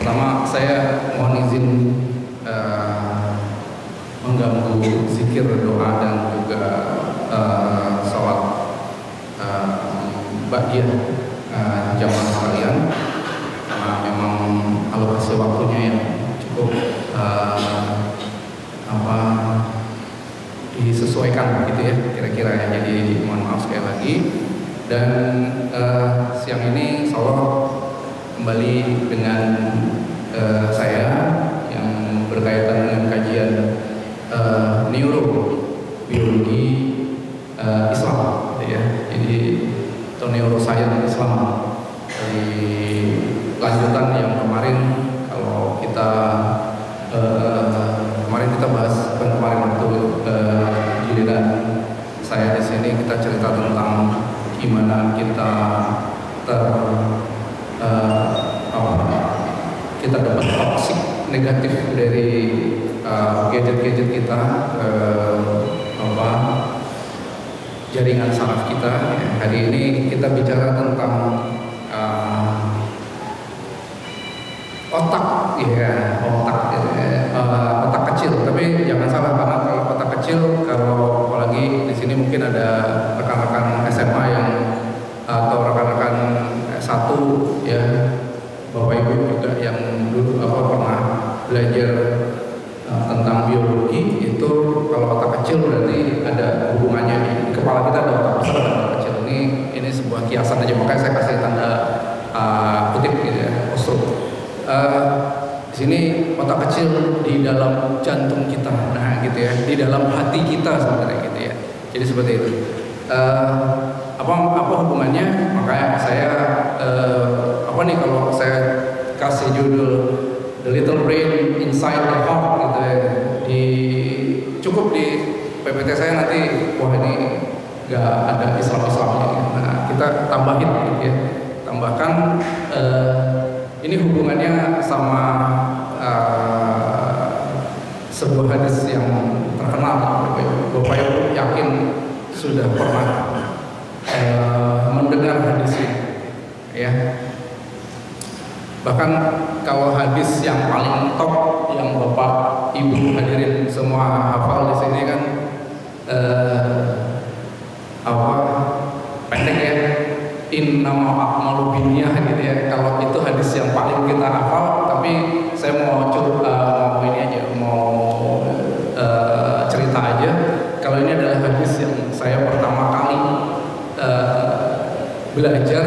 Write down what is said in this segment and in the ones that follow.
Pertama, saya mohon izin mengganggu zikir, doa dan juga sholat bagian jamaah sekalian, karena memang alokasi waktunya yang cukup disesuaikan gitu ya kira-kira ya. Jadi mohon maaf sekali lagi. Dan siang ini insya Allah kembali dengan saya yang berkaitan dengan kajian neurobiologi Islam gitu ya. Jadi atau neuroscience Islam, dari lanjutan yang kemarin. Kalau kita kemarin kita bahas kemarin waktu giliran saya di sini, kita cerita tentang gimana kita kita dapat toksik negatif dari gadget-gadget kita, jaringan saraf kita. Hari ini kita bicara tentang otak ya, otak kecil. Tapi jangan salah, karena kalau otak kecil, kalau apalagi di sini mungkin ada rekan-rekan SMA yang atau rekan-rekan S1 ya, Bapak Ibu juga yang dulu pernah belajar tentang biologi. Itu kalau otak kecil berarti ada hubungannya di kepala kita, ada otak besar dan otak kecil. Ini sebuah kiasan aja, makanya saya kasih tanda kutip gitu ya, postruk. Di sini otak kecil di dalam jantung kita, nah gitu ya, di dalam hati kita sebenarnya gitu ya. Jadi seperti itu. Apa hubungannya? Makanya saya kalau saya kasih judul The Little Brain Inside the Heart gitu ya, cukup di PPT saya nanti, wah ini nggak ada Islamnya. Nah kita tambahin gitu ya, tambahkan ini hubungannya sama sebuah hadis yang terkenal. Bapak Ibu yakin sudah pernah mendengar hadis ini ya. Bahkan kalau hadis yang paling top yang Bapak Ibu hadirin semua hafal di sini kan pendek ya, innama a'malu binniyah gitu ya. Kalau itu hadis yang paling kita hafal, tapi saya mau cerita aja. Kalau ini adalah hadis yang saya pertama kali belajar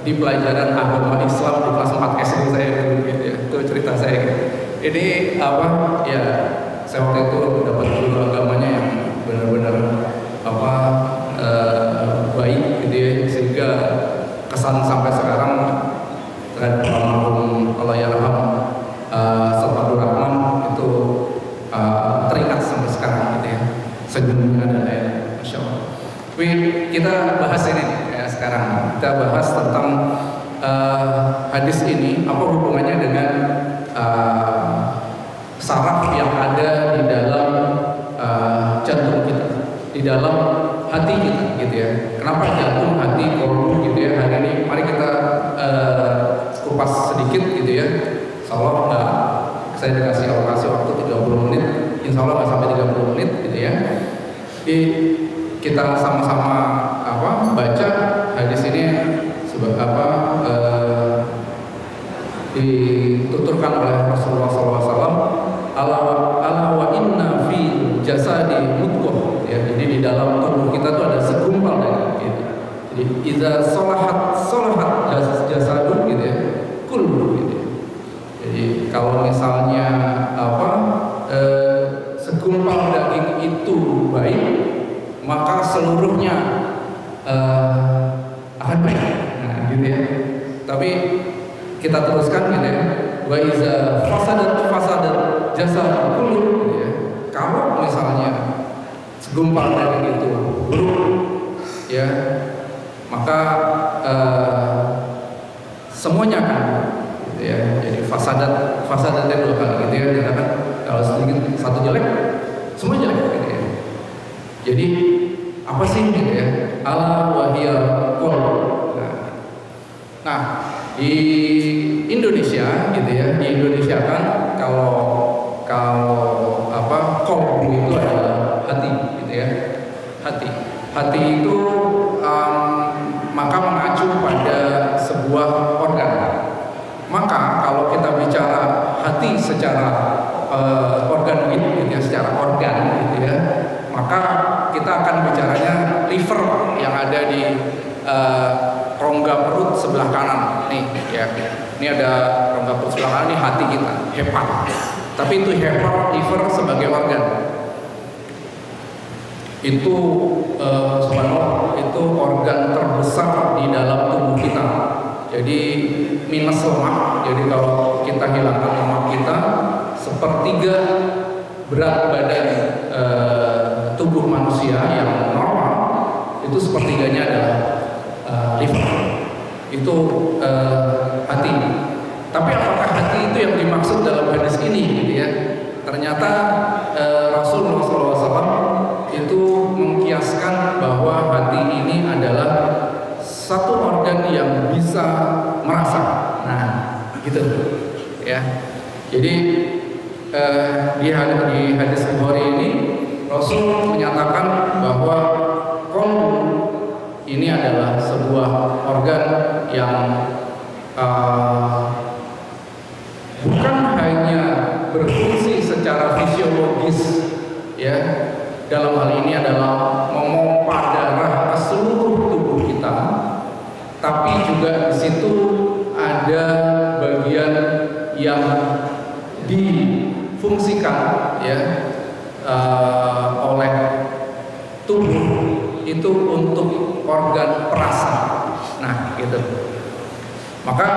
di pelajaran agama Islam di kelas 4 SD saya dulu gitu ya. Itu cerita saya gitu. Ini ya, saya waktu itu dapat guru agamanya yang benar-benar baik gitu ya, sehingga kesan sampai sekarang terhadap almarhum Allah yarham Abdul Rahman itu teringat sampai sekarang gitu ya. Senyumnya dan lain-lain, masya Allah. Kita bahas ini ya sekarang. Kita bahas tentang hadis ini, apa hubungannya dengan saraf yang ada di dalam jantung kita, di dalam hati kita gitu ya. Kenapa jantung, hati, kolbu gitu ya. Hari ini mari kita kupas sedikit gitu ya. Insya Allah saya dikasih alokasi waktu 30 menit, insya Allah nggak sampai 30 menit gitu ya. Jadi kita sama-sama baca hadis ini dituturkan oleh Rasulullah SAW. Ala wa inna fi jasadi mudghah ya. Jadi di dalam tubuh kita tuh ada segumpal daging gitu. Jadi iza solahat jasadun gitu ya, kullu gitu. Jadi kalau misalnya segumpal daging itu baik, maka seluruhnya akan baik. Nah, gitu ya. Tapi kita teruskan gitu ya. Wa iza fasadat jasad kullu gitu ya. Kalau misalnya segumpal daging itu buruk ya, maka semuanya akan gitu ya. Jadi fasadatnya dua kali gitu ya. Dikatakan kalau sedikit satu jelek, semua jelek gitu ya. Jadi apa sih gitu ya? Ala wahiyal qalb. Nah, di Indonesia gitu gitu ya, di Indonesia kan kalau kolbu itu adalah hati gitu ya. Hati itu maka mengacu pada sebuah organ. Maka kalau kita bicara hati secara organoid gitu ya, secara organ gitu ya, maka kita akan bicaranya liver yang ada di rongga perut sebelah kanan nih ya. Ini ada rongga perut sebelah kanan, ini hati kita, hepat. Tapi itu hepat, liver sebagai organ. Itu subhanallah, itu organ terbesar di dalam tubuh kita. Jadi minus lemak. Jadi kalau kita hilangkan lemak kita, sepertiga berat badan tubuh manusia yang normal itu sepertiganya adalah liver. Itu hati. Tapi apakah hati itu yang dimaksud dalam hadis ini gitu ya? Ternyata Rasulullah SAW itu mengkiaskan bahwa hati ini adalah satu organ yang bisa merasa. Nah, gitu ya. Jadi di hadis Bukhari ini Rasul menyatakan bahwa qalbu ini adalah sebuah organ yang bukan hanya berfungsi secara fisiologis ya, dalam hal ini adalah memompa darah ke seluruh tubuh kita, tapi juga di situ ada bagian yang difungsikan ya oleh tubuh itu untuk organ perasa. Nah, gitu. Maka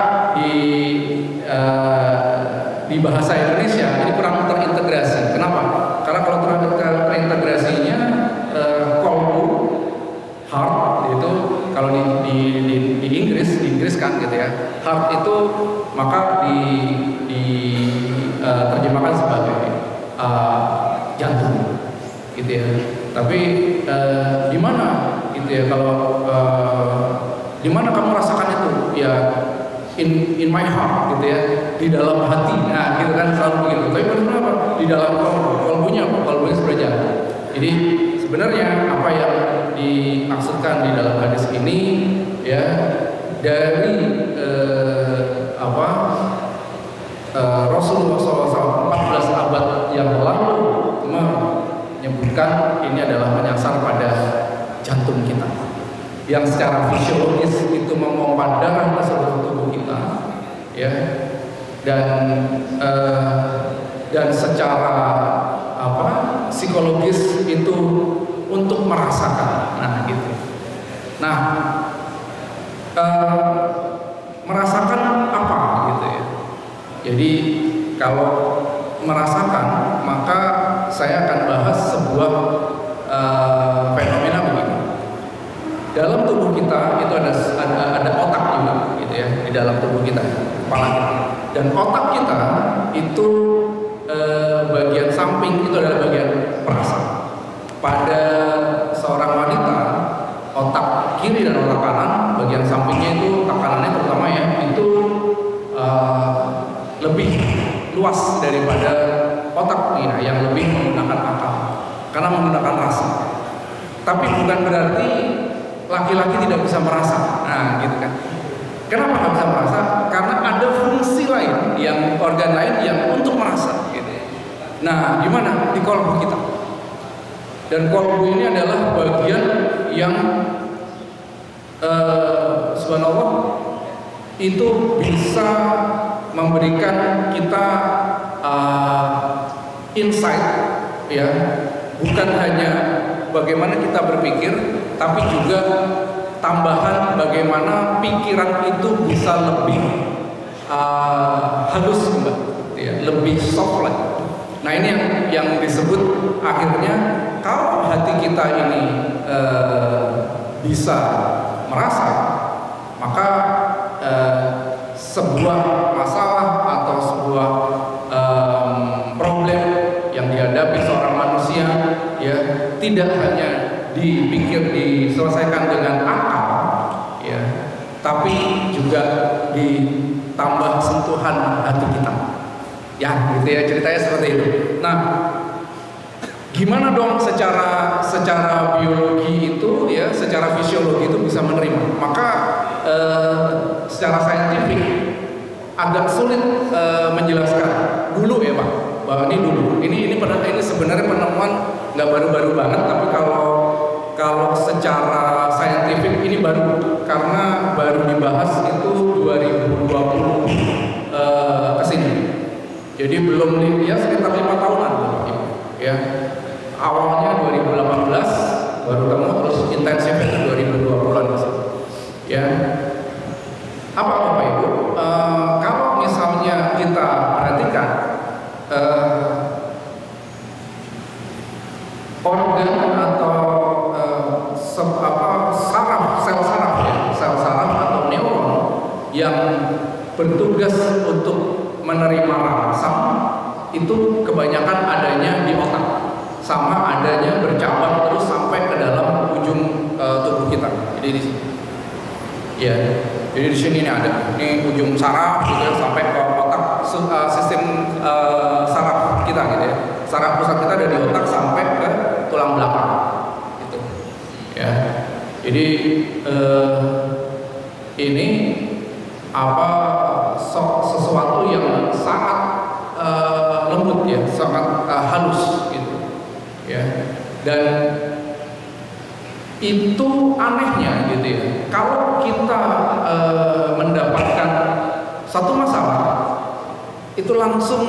di bahasa Indonesia ini kurang terintegrasi. Kenapa? Karena kalau terintegrasinya kolbu, heart itu kalau di Inggris kan gitu ya, heart itu maka terjemahkan sebagai jantung gitu ya. Tapi di mana gitu ya, kalau di mana kamu rasakan itu ya, in my heart gitu ya, di dalam hati. Nah gitu kan, selalu begitu. Tapi kenapa di dalam kolbunya sebenarnya. Jadi sebenarnya apa yang dimaksudkan di dalam hadis ini ya, dari Rasulullah SAW 14 abad yang lalu menyebutkan ini adalah menyasar pada jantung kita, yang secara fisiologis itu memompa darah ke seluruh tubuh kita ya, dan secara psikologis itu untuk merasakan. Nah gitu. Nah merasakan apa gitu ya. Jadi kalau merasakan, maka saya akan bahas sebuah fenomena begini. Dalam tubuh kita itu ada otak juga gitu ya, di dalam tubuh kita, kepala kita. Dan otak kita itu bagian samping itu adalah bagian perasa. Pada seorang wanita, otak kiri dan otak kanan, bagian sampingnya itu, otak kanannya terutama ya, itu lebih luas daripada otak kiri yang lebih menggunakan akal, karena menggunakan rasa. Tapi bukan berarti laki-laki tidak bisa merasa. Nah gitu kan. Kenapa nggak bisa merasa? Karena ada fungsi lain, yang organ lain yang untuk merasa gitu. Nah gimana? Di kolbu kita. Dan kolbu ini adalah bagian yang subhanallah itu bisa memberikan kita insight ya, bukan hanya bagaimana kita berpikir, tapi juga tambahan bagaimana pikiran itu bisa lebih halus Mbak, ya, lebih soft lagi. Nah ini yang disebut akhirnya kalau hati kita ini bisa merasa, maka sebuah masalah atau sebuah problem yang dihadapi seorang manusia ya, tidak hanya diselesaikan dengan akal ya, tapi juga ditambah sentuhan asuhan hati kita. Ya, gitu ya, ceritanya seperti itu. Nah, gimana dong secara biologi itu ya, secara fisiologi itu bisa menerima? Maka secara saintifik agak sulit menjelaskan dulu ya Pak, bahwa ini dulu. Ini sebenarnya penemuan nggak baru-baru banget, tapi kalau secara saintifik ini baru, karena baru dibahas itu 2020 kesini. Jadi belum ya sekitar 5 tahunan ya. Awalnya 2018 baru temu, terus intensifnya itu 2020-an ya. Apa Bapak Ibu? Kalau misalnya kita perhatikan organ atau saraf, sel saraf atau neuron yang bertugas untuk menerima rangsang itu kebanyakan adanya di otak, sama adanya bercabang terus sampai ke dalam ujung tubuh kita. Jadi di sini, ya. Jadi di sini ada, ini ujung saraf gitu sampai ke otak, sistem saraf kita gitu ya. Saraf pusat kita ada di otak sampai ke tulang belakang, gitu. Ya. Jadi ini sesuatu yang sangat lembut ya, sangat halus gitu ya. Dan itu anehnya gitu ya, kalau kita mendapatkan satu masalah itu langsung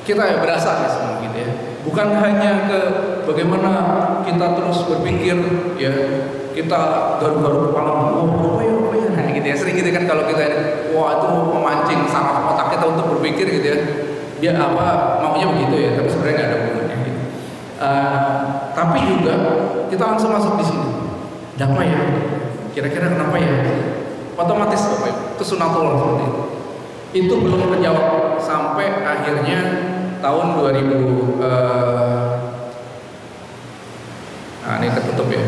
kita ya berasa ya semua gitu ya, bukan hanya ke bagaimana kita terus berpikir ya, kita garu-garu kepala, oh ya nah gitu ya, sering gitu kan kalau kita wah itu memancing saraf otak kita untuk berpikir gitu ya, dia apa maunya begitu ya, tapi sebenarnya nggak ada hubungannya gitu. Tapi juga kita langsung masuk di sini, apa ya, kira-kira kenapa ya, otomatis Bapak Ibu, itu sunatullah seperti itu belum terjawab sampai akhirnya tahun 2000 ini tertutup ya.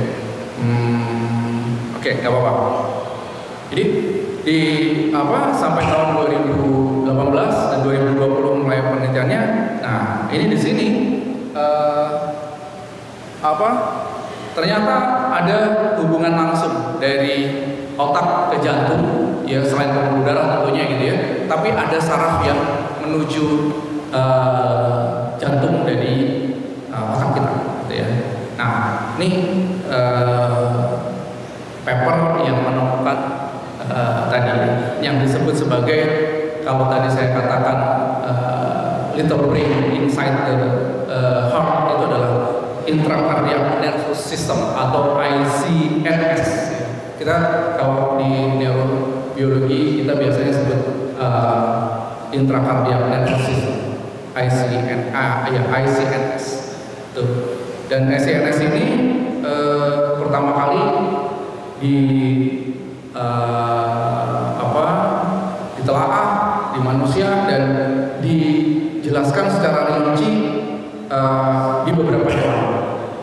Oke, nggak apa-apa. Jadi sampai tahun 2018 dan 2020 mulai penelitiannya. Nah, ini di sini ternyata ada hubungan langsung dari otak ke jantung ya, selain pembuluh darah tentunya gitu ya. Tapi ada saraf yang menuju jantung dari otak kita gitu ya. Nah, ini paper yang menemukan tadi yang disebut sebagai, kalau tadi saya katakan little brain inside the heart, itu adalah intracardiac nervous system atau ICNS. Kita kalau di neurobiologi kita biasanya sebut intracardiac nervous system, ICNS tuh. Dan ICNS ini pertama kali ditelaah di manusia dan dijelaskan secara rinci di beberapa hewan.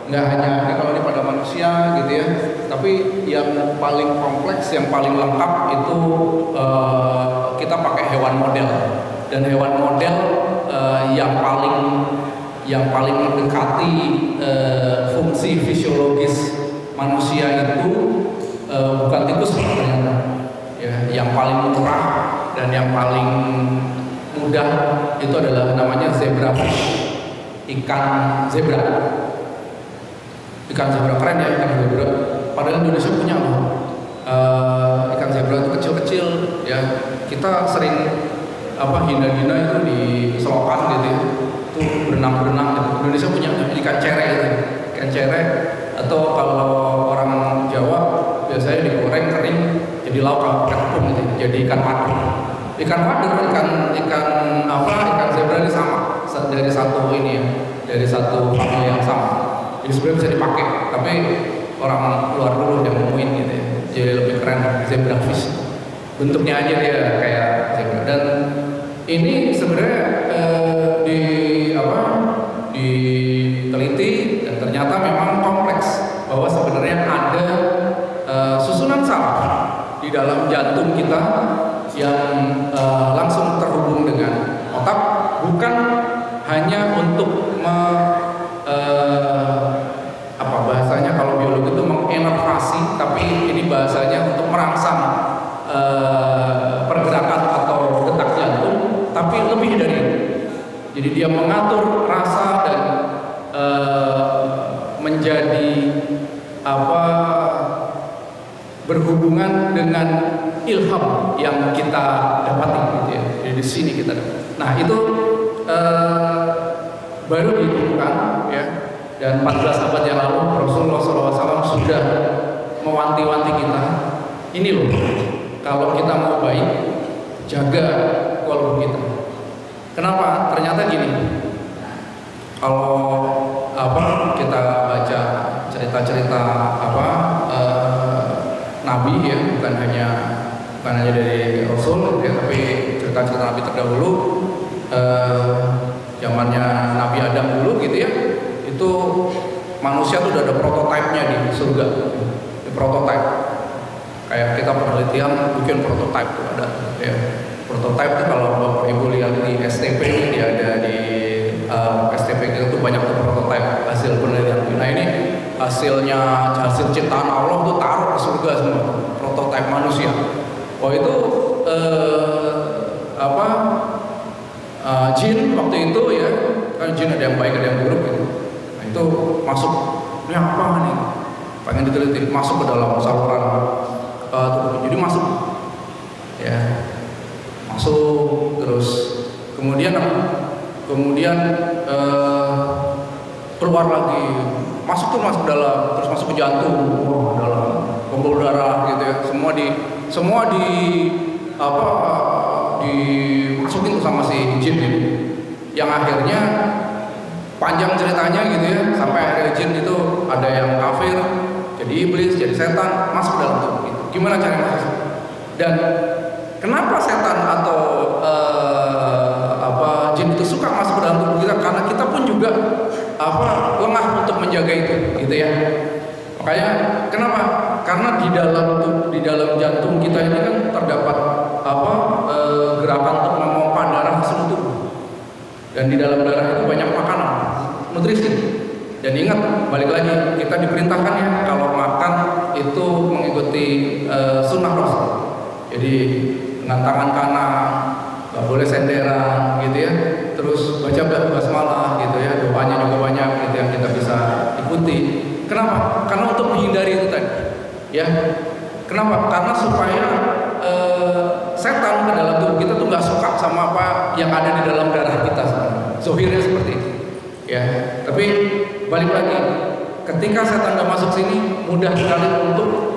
Nggak hanya kalau ini pada manusia gitu ya, tapi yang paling kompleks, yang paling lengkap itu kita pakai hewan model. Dan hewan model yang paling mendekati fungsi fisiologis manusia itu bukan tikus ternyata ya, yang paling murah dan yang paling mudah itu adalah namanya zebrafish, ikan zebra keren ya, ikan zebra. Padahal Indonesia punya loh ikan zebra itu kecil-kecil ya, kita sering hina-hina itu di selokan gitu ya, itu berenang gitu. Indonesia punya ikan cere gitu. Ikan cere, atau kalau orang Jawa biasanya digoreng kering jadi lauk tepung gitu, jadi ikan pader. Ikan zebra ini sama dari satu ini ya, dari satu famili yang sama. Jadi sebenarnya bisa dipakai, tapi orang luar dulu yang nemuin gitu ya, jadi lebih keren, zebrafish. Bentuknya aja dia kayak zebra. Dan ini sebenarnya diteliti dan ternyata memang kompleks, bahwa sebenarnya ada susunan saraf di dalam jantung kita yang Jadi dia mengatur rasa dan menjadi berhubungan dengan ilham yang kita dapati gitu ya. Jadi di sini kita dapat. Nah itu baru ditemukan ya, dan 14 abad yang lalu Rasulullah SAW sudah mewanti-wanti kita, ini loh, kalau kita mau baik, jaga kolbu kita. Kenapa? Ternyata gini, kalau kita baca cerita-cerita Nabi ya, bukan hanya dari Rasul ya, tapi cerita-cerita Nabi terdahulu, zamannya Nabi Adam dulu gitu ya, itu manusia tuh udah ada prototipenya di surga, di prototipe. Kayak kita penelitian bikin prototipe tuh ada ya. Prototipe tuh kalau Bapak Ibu lihat di STP ini ada di STP kita tuh banyak tuh prototipe hasil penelitian. Nah ini hasil ciptaan Allah tuh taruh di surga semua, prototipe manusia. Oh itu jin waktu itu ya, kan jin ada yang baik ada yang buruk gitu. Nah itu masuk, ini apa nih? Pengen diteliti, masuk ke dalam saluran jadi masuk ya, masuk terus kemudian keluar lagi, masuk dalam, terus masuk ke jantung, dalam pembuluh darah gitu ya, semua dimasukin sama si jin ini, yang akhirnya panjang ceritanya gitu ya, sampai akhirnya jin itu ada yang kafir, jadi iblis, jadi setan, masuk dalam tubuh itu. Gimana caranya masuk? Dan kenapa setan atau jin itu suka masuk ke dalam tubuh kita? Karena kita pun juga lengah untuk menjaga itu, gitu ya. Makanya kenapa? Karena di dalam jantung kita ini kan terdapat gerakan untuk memompa darah ke seluruh tubuh. Dan di dalam darah itu banyak makanan, nutrisi. Dan ingat, balik lagi, kita diperintahkan ya kalau makan itu mengikuti sunnah Rasul. Jadi dengan tangan kanan, nggak boleh senderan, gitu ya. Terus baca basmalah, gitu ya. Doanya juga banyak, gitu yang kita bisa ikuti. Kenapa? Karena untuk menghindari itu tadi, ya. Kenapa? Karena supaya setan ke dalam tubuh kita tuh nggak suka sama apa yang ada di dalam darah kita. Zohirnya seperti itu, ya. Tapi balik lagi, ketika setan udah masuk sini, mudah sekali untuk